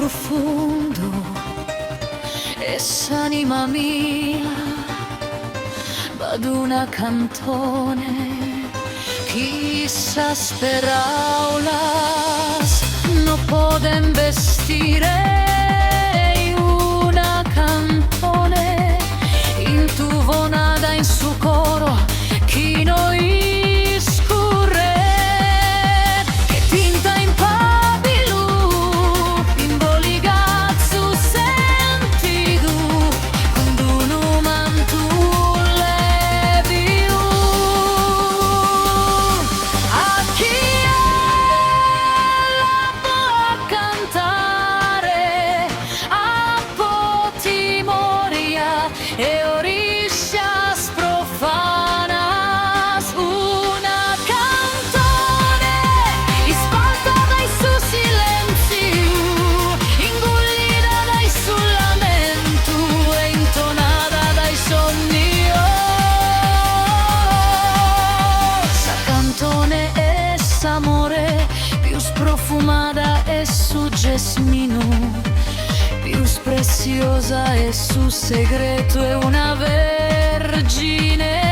profondo, s'anima mia, baduna cantone, quizás paraulas no pueden vestir una cantone, in tu vonada in su coro, chi noi e orishas profanas, una cantone spalta dai suoi silenzi, ingollita dai suoi lamenti e intonata dai sogni. Sa cantone es amore, più sprofumata è su gesmino, più preziosa è su segreto, è una vergine.